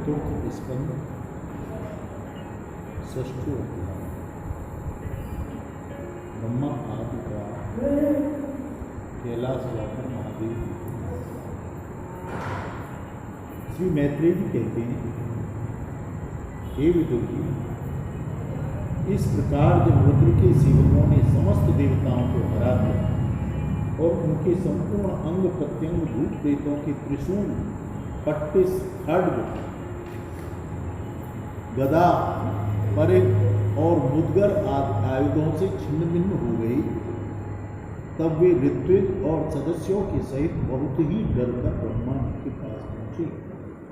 चतुर्थ स्कंद षष्ठो अध्याय। ब्रह्मा आदि का कैलाशवासी महादेव। श्री मैत्रेय जी कहते हैं, हे विदुर जी, इस प्रकार जब रुद्र के सेवकों ने समस्त देवताओं को हरा दिया और उनके संपूर्ण अंग प्रत्यंग भूत प्रेतों के त्रिशूल, पट्टिस, खड्ग, गदा, परिघ और मुद्गर आदि आयुधों से छिन्न भिन्न हो गई, तब वे ऋत्विज और सदस्यों के सहित बहुत ही डरकर ब्रह्मा जी के पास पहुंचे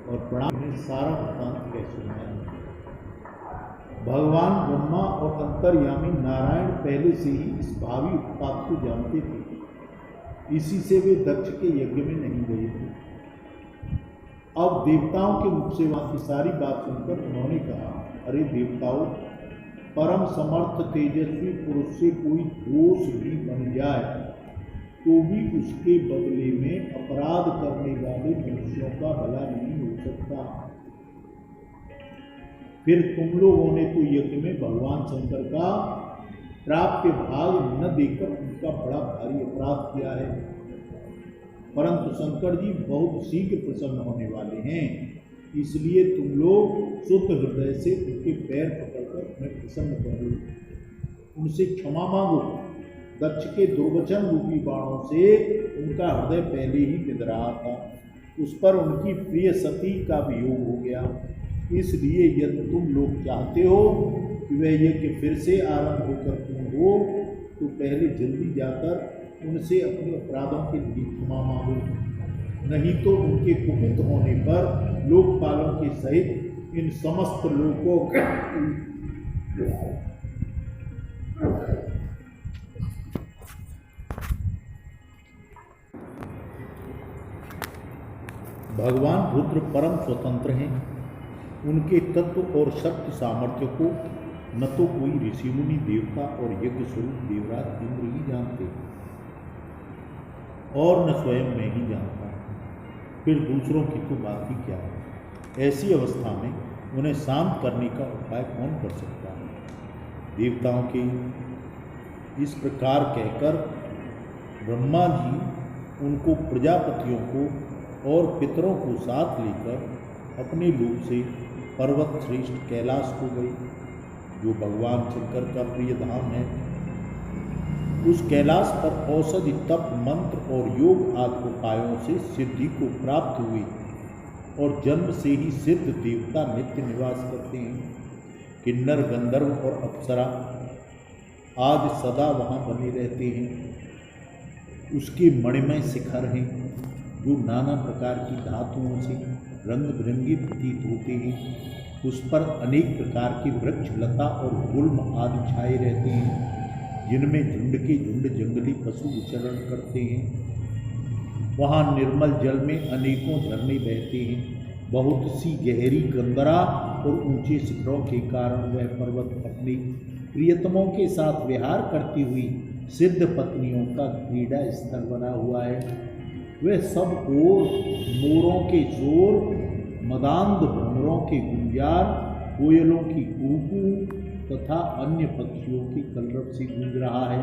और प्रणाम ने सारा वृत्तांत कह सुनाया। भगवान ब्रह्मा और अंतर्यामी नारायण पहले से ही इस भावी उत्पात को जानते थे, इसी से वे दक्ष के यज्ञ में नहीं गए थे। अब देवताओं के मुख से वहां की सारी बात सुनकर उन्होंने कहा, अरे देवताओं, परम समर्थ तेजस्वी पुरुष से कोई दोष भी बन जाए तो भी उसके बदले में अपराध करने वाले मनुष्यों का भला नहीं हो सकता। फिर तुम लोगों ने तो यज्ञ में भगवान शंकर का प्राप्य भाग न देकर उनका बड़ा भारी अपराध किया है, परंतु शंकर जी बहुत शीघ्र प्रसन्न होने वाले हैं, इसलिए तुम लोग शुद्ध हृदय से उनके पैर पकड़कर उन्हें प्रसन्न करो, उनसे क्षमा मांगो। दक्ष के दुर्वचन रूपी बाणों से उनका हृदय पहले ही बिध रहा था, उस पर उनकी प्रिय सती का वियोग हो गया, इसलिए यदि तुम लोग चाहते हो कि वह यज्ञ फिर से आरंभ होकर पूर्ण हो तो पहले जल्दी जाकर उनसे अपने अपराधों के लिए क्षमा मांगो, नहीं तो उनके कुपित होने पर लोकपालों के सहित इन समस्त लोगों का भगवान रुद्र परम स्वतंत्र हैं। उनके तत्व और शक्ति सामर्थ्य को न तो कोई ऋषि मुनि, देवता और यज्ञ स्वरूप देवराज इंद्र ही जानते और न स्वयं मैं ही जानता, फिर दूसरों की तो बात ही क्या है। ऐसी अवस्था में उन्हें शांत करने का उपाय कौन कर सकता है। देवताओं के इस प्रकार कहकर ब्रह्मा जी उनको, प्रजापतियों को और पितरों को साथ लेकर अपने लोक से पर्वत श्रेष्ठ कैलाश को गए, जो भगवान शंकर का प्रिय धाम है। उस कैलाश पर औषधि, तप, मंत्र और योग आदि उपायों से सिद्धि को प्राप्त हुई और जन्म से ही सिद्ध देवता नित्य निवास करते हैं। किन्नर, गंधर्व और अप्सरा आदि सदा वहाँ बने रहते हैं। उसके मणिमय शिखर हैं, जो नाना प्रकार की धातुओं से रंग बिरंगे प्रतीत होते हैं। उस पर अनेक प्रकार के वृक्ष, लता और गुल्म आदि छाए रहते हैं, जिनमें झुंड के झुंड जंगली पशु विचरण करते हैं। वहाँ निर्मल जल में अनेकों झरने बहते हैं। बहुत सी गहरी गंदरा और ऊंचे शिखरों के कारण वह पर्वत अपने प्रियतमों के साथ विहार करती हुई सिद्ध पत्नियों का क्रीड़ा स्थल बना हुआ है। वह सब ओर मोरों के शोर, मदांध भ्रमरों के गुंजार, कोयलों की कूकू तथा अन्य पक्षियों के कलरव से गूंज रहा है।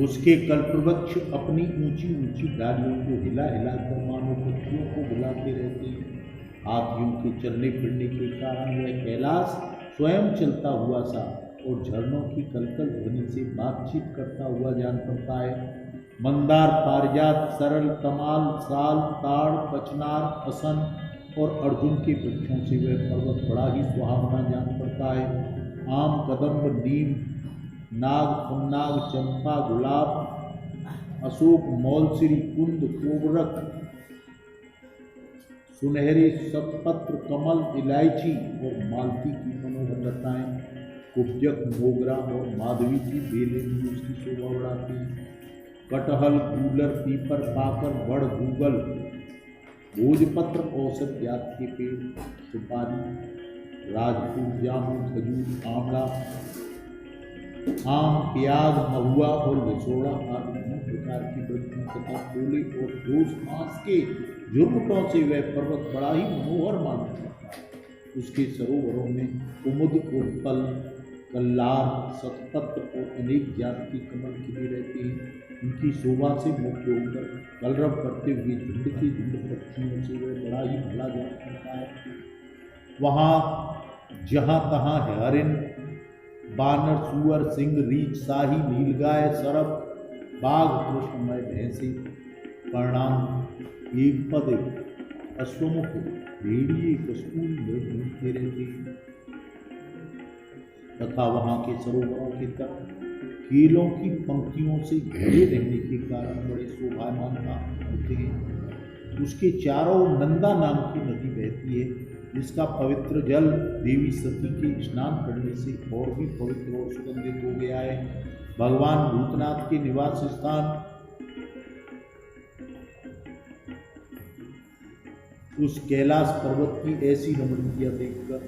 उसके कल्पवृक्ष अपनी ऊंची ऊंची डालियों को हिला हिलाकर मानो पक्षियों को बुलाते रहते हैं। हाथियों के चलने फिरने के कारण वह कैलाश स्वयं चलता हुआ सा और झरनों की कलकल ध्वनि से बातचीत करता हुआ जान पड़ता है। मंदार, पारिजात, सरल, तमाल, साल, ताड़, कचनार, असन और अर्जुन के वृक्षों से वह पर्वत बड़ा ही सुहावना जान पड़ता है। आम, कदम्ब, नीम, नाग, पुन्नाग, चंपा, गुलाब, अशोक, मौलसिरी, कुंद, कोबरक, सुनहरे सतपत्र, कमल, इलायची और मालती की मनोहर लताएं, कुब्जक, मोगरा और माधवी की बेलें भी उसकी शोभा बढ़ाती हैं। कटहल, कूलर, पीपर, पाकर, बड़, गूगल, भोजपत्र, औसत जात के पेड़, सुपारी, राजपूत, जामुन, खजूर, आंवला, आम, प्याज, महुआ और लसोड़ा आदि प्रकार की वृक्षों तथा फूले और ठोस बांस के झुरमुटों से वह पर्वत बड़ा ही मनोहर मालूम पड़ता है। उसके सरोवरों में कुमुद, उत्पल, कल्लार, सतपत्र और अनेक जाति के कमल खिले रहते हैं। उनकी शोभा से मुक्त होकर कलरव करते हुए झुंड के झुंड पक्षियों से वह बड़ा ही भला जान पड़ता है। वहाँ जहाँ तहाँ हरिण, बानर, सुअर, सिंह, रीछ, शाही, नीलगाय, सरप, बाघ, कृष्णमय भैंसे, कर्णांग, एक पद, अश्वमुख, भेड़िए, कस्तूरी मृग घूमते रहते हैं। तथा वहाँ के सरोवरों के तट केलों की पंक्तियों से घिरे रहने के कारण बड़े शोभायमान होते हैं। उसके चारों ओर नंदा नाम की नदी बहती है, जिसका पवित्र जल देवी सती के स्नान करने से और भी पवित्र और सुगंधित हो गया है। भगवान भूतनाथ के निवास स्थान उस कैलाश पर्वत की ऐसी रमणीयता देखकर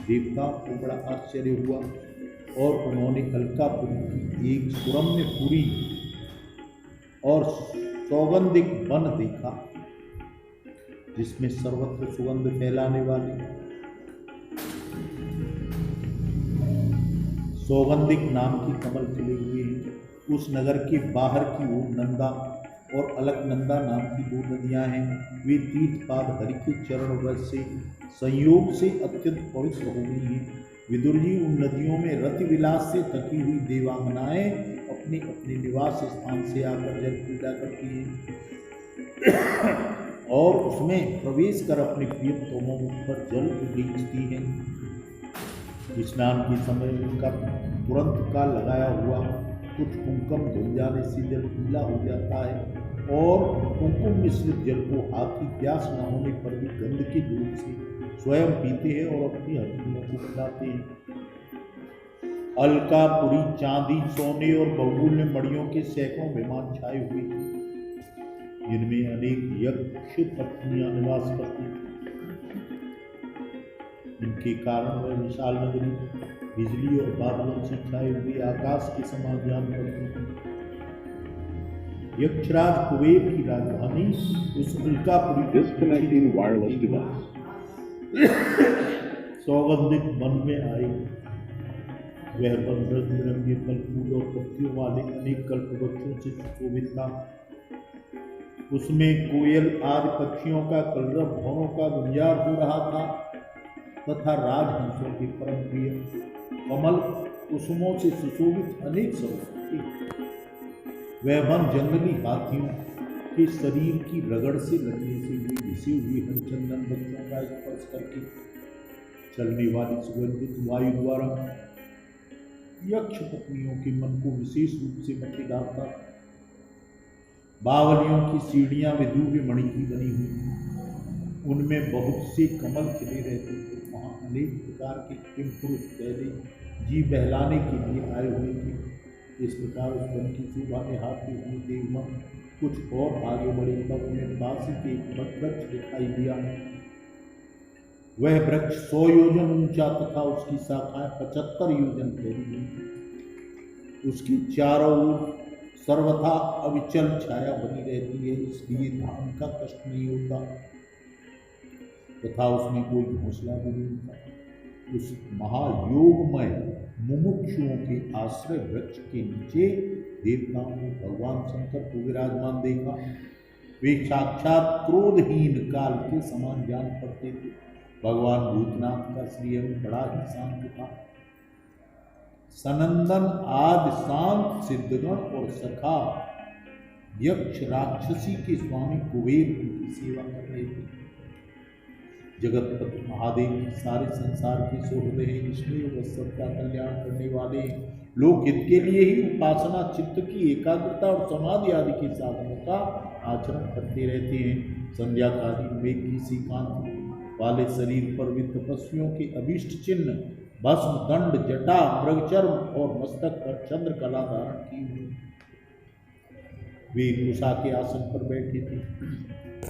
देवताओं को बड़ा आश्चर्य हुआ और उन्होंने अलकापुरी की एक सुरम्य पुरी और सौगंधिक वन देखा, जिसमें सर्वत्र सुगंध फैलाने वाले सौगंधिक नाम की कमल खिले हुए हैं। उस नगर के बाहर की ओर नंदा और अलकनंदा नाम की दो नदियां हैं। वे तीर्थपाद हरि के चरण रस से संयोग से अत्यंत पवित्र हो गई हैं। विदुर जी, उन नदियों में रति विलास से थकी हुई देवांगनाएं अपने अपने निवास स्थान से आकर जल पूजा करती हैं और उसमें प्रवेश कर अपने प्रियतमों पर जल उगीचती हैं। स्नान के समय उनका तुरंत का लगाया हुआ कुछ कुमकुम धुल जाने से जल पीला हो जाता है और कुमकुम मिश्रित जल को हाथ की प्यास न होने पर भी गंध के दूध से स्वयं पीते हैं और अपनी हड्डियों को खिलाते हैं। अलकापुरी चांदी, सोने और बहुमूल्य मणियों के सैकड़ों विमान छाए हुए थे, जिनमें अनेक यक्ष पत्नियां निवास करती थी। इनके कारण वह विशाल नगरी बिजली और बादलों से छाए हुए आकाश के समान जान पड़ती थी। यक्षराज कुबेर की राजधानी उस अलकापुरी सौगंधिक वन में आई। वह वन रंग बिरंगे फल फूल और पत्तियों वाले अनेक कल्प वृक्षों से सुशोभित था। उसमें कोयल आदि पक्षियों का कलरव, भौरों का गुंजार हो रहा था तथा राजहंसों के परम प्रिय कमल कुसुमों से सुशोभित अनेक सरोवर थे। वह वन जंगली हाथियों के शरीर की रगड़ से लगने से हुई घिसी हुई हरचंदन बच्चों का स्पर्श करके चलने वाली सुगंधित वायु द्वारा यक्ष पत्नियों के मन को विशेष रूप से मथी डालता। बावलियों की सीढ़ियां विदुर मणि की बनी हुई थी, उनमें बहुत से कमल खिले रहते थे। वहाँ अनेक प्रकार के किम पुरुष पहले जी बहलाने के लिए आए हुए थे। इस प्रकार उस वन की शोभा में हाथी हुए देवमन कुछ और आगे बढ़े तब उन्हें बासी के एक वृक्ष दिखाई दिया। वह वृक्ष 100 योजन ऊंचा तथा उसकी शाखाएं 75 योजन फैली हुई थी। उसकी चारों ओर सर्वथा अविचल छाया बनी रहती है, इसलिए धाम का कष्ट नहीं होता तथा उसमें कोई घोंसला भी नहीं था। उस महायोगमय मुमुक्षुओं के आश्रय वृक्ष के नीचे देवताओं ने भगवान शंकर को विराजमान देखा। वे साक्षात क्रोधहीन काल के समान जान पड़ते थे। भगवान भूतनाथ का श्रीअंग बड़ा ही शांत था। सनंदन आदि शांत सिद्धगण और सखा यक्ष राक्षसी के स्वामी कुबेर उनकी सेवा कर रहे थे। जगतपति महादेव सारे संसार के सुहृदय हैं, इसलिए वह सबका कल्याण करने वाले लोकहित के लिए ही उपासना, चित्त की एकाग्रता और समाधि आदि के साधनों का आचरण करते रहते हैं। संध्या कालीन मेघ की सी कांति वाले शरीर पर भी तपस्वियों के अभीष्ट चिन्ह भस्म, दंड, जटा, मृगचर्म और मस्तक पर चंद्रकला धारण की हुई वे कुशा के आसन पर बैठे थे।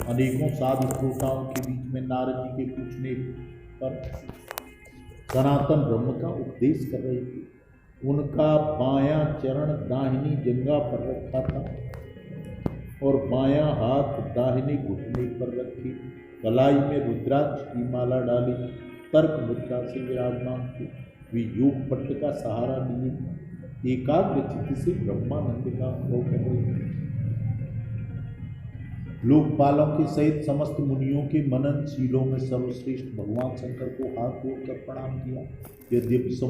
अनेकों साधु श्रोताओं के बीच में नारद जी के पूछने पर सनातन ब्रह्म का उपदेश कर रहे थे। उनका बायां चरण दाहिनी जंघा पर रखा था और बायां हाथ दाहिने घुटने पर रखे, कलाई में रुद्राक्ष की माला डाली, तर्क मुद्रा से विराजमान थे। वे योग पट्ट का सहारा लिए एकाग्र चित्त से ब्रह्मानंद का अनुभव कर रहे थे। लोकपालों के सहित समस्त मुनियों के मननशीलों में सर्वश्रेष्ठ भगवान शंकर को हाथ जोड़कर प्रणाम किया। यद्यपि